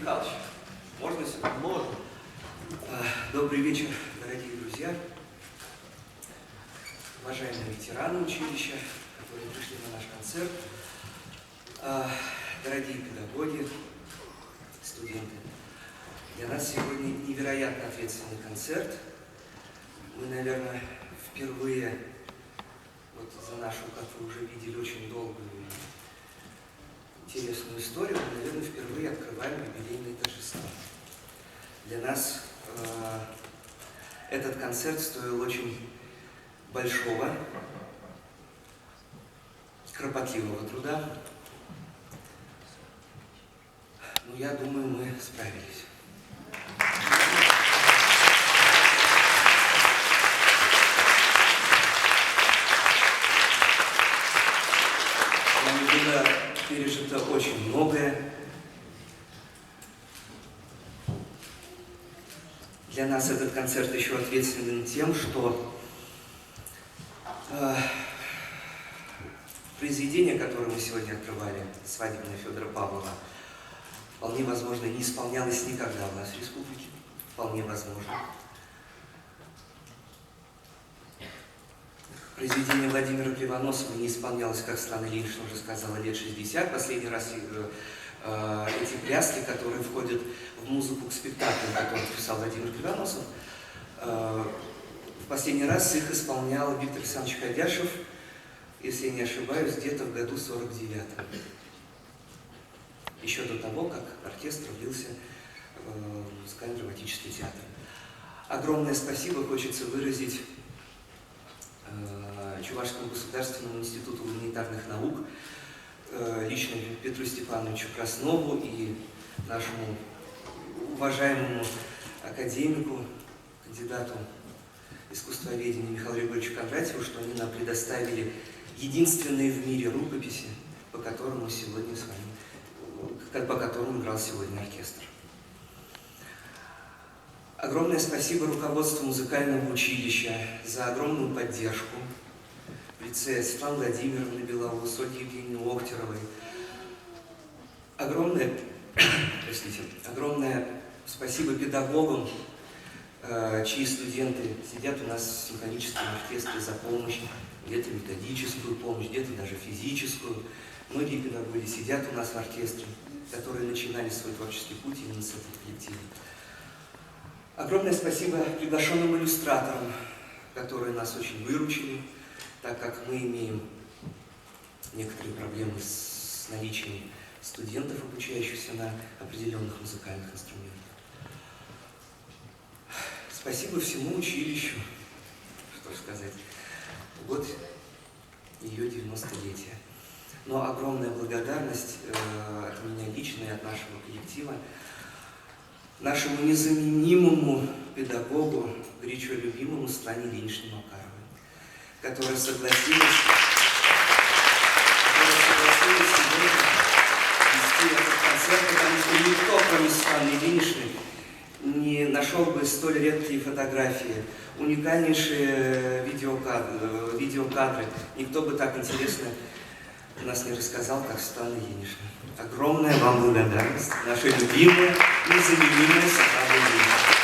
Михайлович, можно сюда? Можно. Добрый вечер, дорогие друзья, уважаемые ветераны училища, которые пришли на наш концерт, дорогие педагоги, студенты. Для нас сегодня невероятно ответственный концерт. Мы, наверное, впервые, вот за нашу, как вы уже видели, очень долгую и интересную историю, мы, наверное, впервые открываем юбилейные торжества. Для нас этот концерт стоил очень большого, кропотливого труда. Но я думаю, мы справились. Нами было пережито очень многое. Для нас этот концерт еще ответственен тем, что произведение, которое мы сегодня открывали, «Свадебное» Федора Павлова, вполне возможно, не исполнялось никогда в нас в республике. Вполне возможно. Произведение Владимира Кривоносова не исполнялось, как Светлана Ильинична уже сказала, лет 60. Последний раз эти пляски, которые входят в музыку к спектаклю, который писал Владимир Кривоносов, в последний раз их исполнял Виктор Александрович Кадяшев, если я не ошибаюсь, где-то в году 49-м. Еще до того, как оркестр влился в музыкально-драматический театр. Огромное спасибо хочется выразить Чувашскому государственному институту гуманитарных наук, лично Петру Степановичу Краснову и нашему уважаемому академику, кандидату искусствоведения Михаилу Григорьевичу Кондратьеву, что они нам предоставили единственные в мире рукописи, по которым мы сегодня с вами, по которым играл сегодня оркестр. Огромное спасибо руководству музыкального училища за огромную поддержку в лице Светланы Владимировны Белоус, Ольги Евгеньевны Охтеровой. Огромное спасибо педагогам, чьи студенты сидят у нас в симфоническом оркестре за помощь, где-то методическую помощь, где-то даже физическую. Многие педагоги сидят у нас в оркестре, которые начинали свой творческий путь именно с этого коллектива. Огромное спасибо приглашенным иллюстраторам, которые нас очень выручили, так как мы имеем некоторые проблемы с наличием студентов, обучающихся на определенных музыкальных инструментах. Спасибо всему училищу, что сказать, год ее 90-летия. Но огромная благодарность от меня лично и от нашего коллектива нашему незаменимому педагогу, горячо любимому Светлане Ильиничне Макаровой, которая согласилась сегодня вести этот концерт, потому что никто, кроме Светланы Ильиничны, не нашел бы столь редкие фотографии, уникальнейшие видеокадры. Никто бы так интересно нас не рассказал, как Светлана Ильинична. Огромная вам благодарность, наша любимая, незаменимая Светлана Ильинична.